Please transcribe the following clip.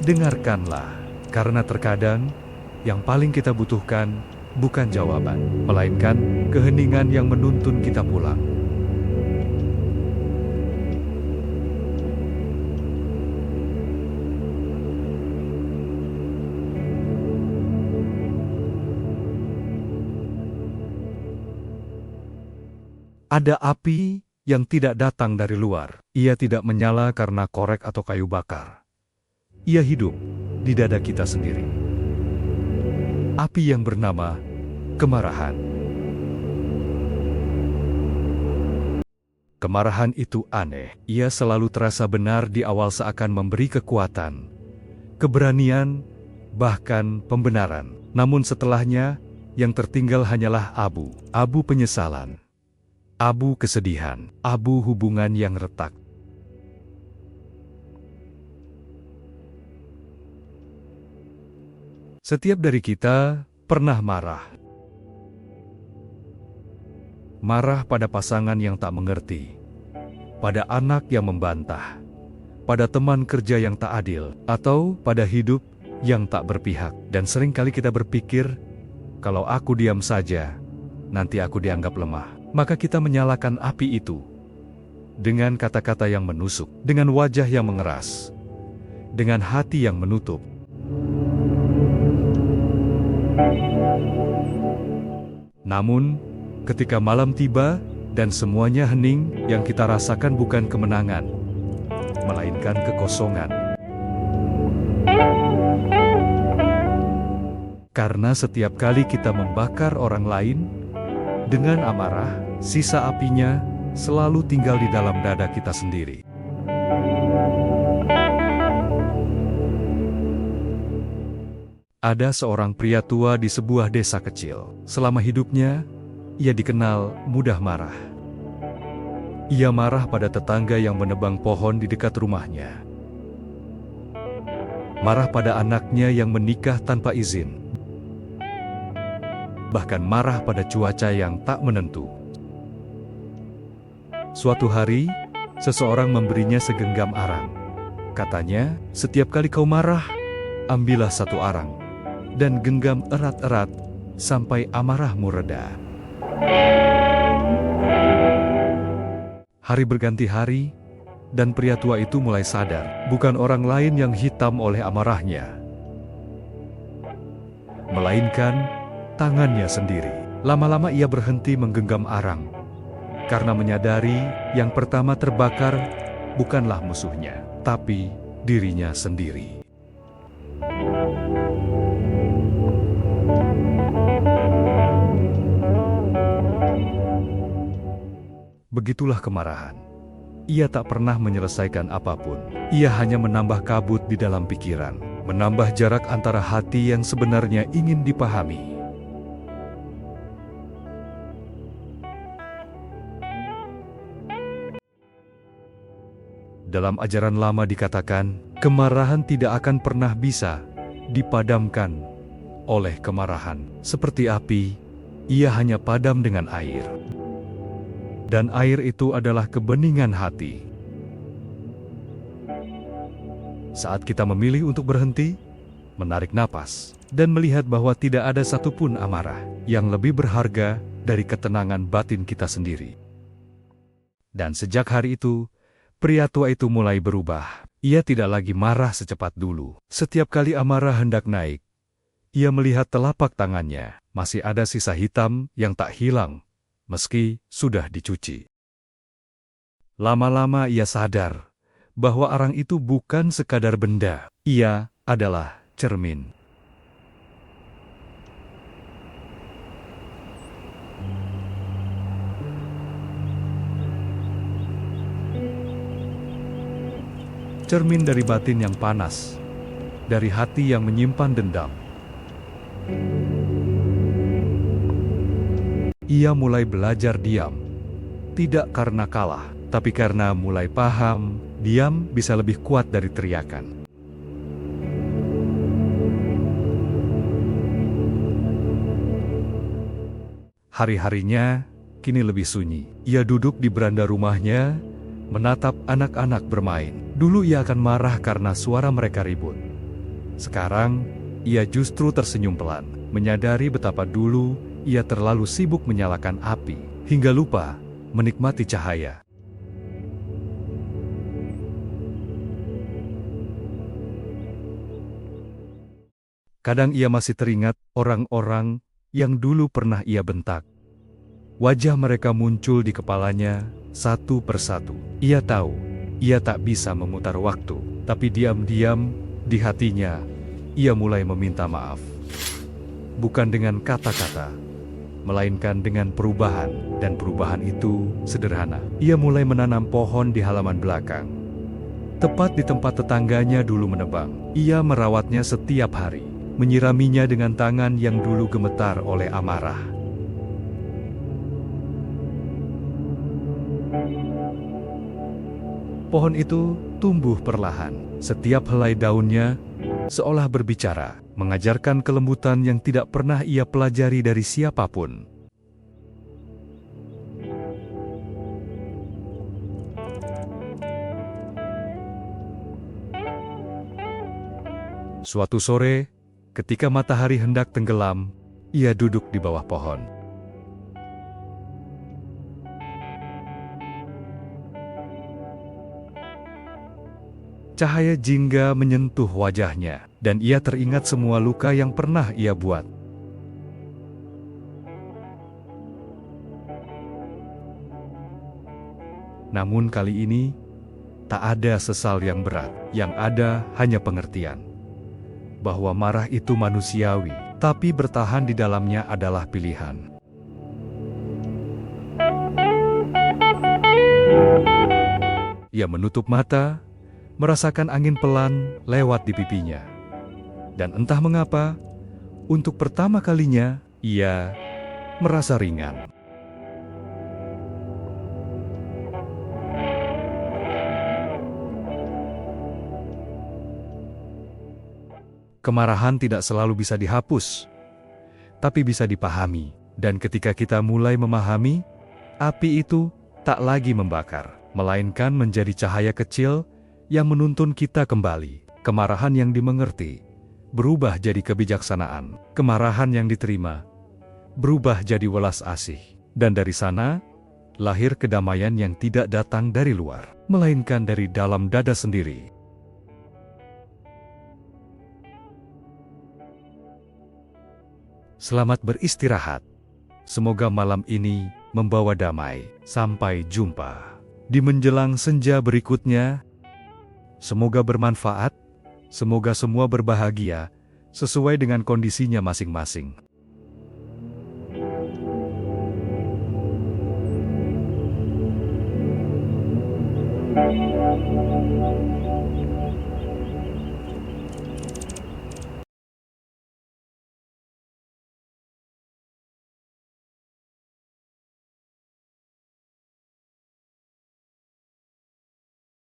dengarkanlah, karena terkadang yang paling kita butuhkan bukan jawaban, melainkan keheningan yang menuntun kita pulang. Ada api yang tidak datang dari luar. Ia tidak menyala karena korek atau kayu bakar. Ia hidup di dada kita sendiri. Api yang bernama kemarahan. Kemarahan itu aneh. Ia selalu terasa benar di awal, seakan memberi kekuatan, keberanian, bahkan pembenaran. Namun setelahnya, yang tertinggal hanyalah abu penyesalan. Abu kesedihan, abu hubungan yang retak. Setiap dari kita pernah marah. Marah pada pasangan yang tak mengerti, pada anak yang membantah, pada teman kerja yang tak adil, atau pada hidup yang tak berpihak. Dan seringkali kita berpikir, kalau aku diam saja, nanti aku dianggap lemah. Maka kita menyalakan api itu dengan kata-kata yang menusuk, dengan wajah yang mengeras, dengan hati yang menutup. Namun, ketika malam tiba dan semuanya hening, yang kita rasakan bukan kemenangan, melainkan kekosongan. Karena setiap kali kita membakar orang lain dengan amarah, sisa apinya selalu tinggal di dalam dada kita sendiri. Ada seorang pria tua di sebuah desa kecil. Selama hidupnya, ia dikenal mudah marah. Ia marah pada tetangga yang menebang pohon di dekat rumahnya. Marah pada anaknya yang menikah tanpa izin. Bahkan marah pada cuaca yang tak menentu. Suatu hari, seseorang memberinya segenggam arang. Katanya, setiap kali kau marah, ambillah satu arang, dan genggam erat-erat sampai amarahmu reda. Hari berganti hari, dan pria tua itu mulai sadar, bukan orang lain yang hitam oleh amarahnya, melainkan tangannya sendiri. Lama-lama ia berhenti menggenggam arang, karena menyadari yang pertama terbakar bukanlah musuhnya, tapi dirinya sendiri. Begitulah kemarahan. Ia tak pernah menyelesaikan apapun. Ia hanya menambah kabut di dalam pikiran, menambah jarak antara hati yang sebenarnya ingin dipahami. Dalam ajaran lama dikatakan, kemarahan tidak akan pernah bisa dipadamkan oleh kemarahan. Seperti api, ia hanya padam dengan air. Dan air itu adalah kebeningan hati. Saat kita memilih untuk berhenti, menarik napas, dan melihat bahwa tidak ada satupun amarah yang lebih berharga dari ketenangan batin kita sendiri. Dan sejak hari itu, pria tua itu mulai berubah. Ia tidak lagi marah secepat dulu. Setiap kali amarah hendak naik, ia melihat telapak tangannya, masih ada sisa hitam yang tak hilang, meski sudah dicuci. Lama-lama ia sadar bahwa arang itu bukan sekadar benda, ia adalah cermin. Cermin dari batin yang panas, dari hati yang menyimpan dendam. Ia mulai belajar diam, tidak karena kalah, tapi karena mulai paham, diam bisa lebih kuat dari teriakan. Hari-harinya kini lebih sunyi. Ia duduk di beranda rumahnya, menatap anak-anak bermain. Dulu ia akan marah karena suara mereka ribut. Sekarang, ia justru tersenyum pelan, menyadari betapa dulu ia terlalu sibuk menyalakan api, hingga lupa menikmati cahaya. Kadang ia masih teringat orang-orang yang dulu pernah ia bentak. Wajah mereka muncul di kepalanya satu persatu. Ia tahu, ia tak bisa memutar waktu, tapi diam-diam di hatinya, ia mulai meminta maaf. Bukan dengan kata-kata, melainkan dengan perubahan, dan perubahan itu sederhana. Ia mulai menanam pohon di halaman belakang. Tepat di tempat tetangganya dulu menebang. Ia merawatnya setiap hari, menyiraminya dengan tangan yang dulu gemetar oleh amarah. Pohon itu tumbuh perlahan. Setiap helai daunnya seolah berbicara, mengajarkan kelembutan yang tidak pernah ia pelajari dari siapapun. Suatu sore, ketika matahari hendak tenggelam, ia duduk di bawah pohon. Cahaya jingga menyentuh wajahnya, dan ia teringat semua luka yang pernah ia buat. Namun kali ini, tak ada sesal yang berat, yang ada hanya pengertian. Bahwa marah itu manusiawi, tapi bertahan di dalamnya adalah pilihan. Ia menutup mata, merasakan angin pelan lewat di pipinya. Dan entah mengapa, untuk pertama kalinya, ia merasa ringan. Kemarahan tidak selalu bisa dihapus, tapi bisa dipahami. Dan ketika kita mulai memahami, api itu tak lagi membakar, melainkan menjadi cahaya kecil yang menuntun kita kembali. Kemarahan yang dimengerti berubah jadi kebijaksanaan. Kemarahan yang diterima berubah jadi welas asih. Dan dari sana, lahir kedamaian yang tidak datang dari luar, melainkan dari dalam dada sendiri. Selamat beristirahat. Semoga malam ini membawa damai. Sampai jumpa di menjelang senja berikutnya. Semoga bermanfaat, semoga semua berbahagia, sesuai dengan kondisinya masing-masing.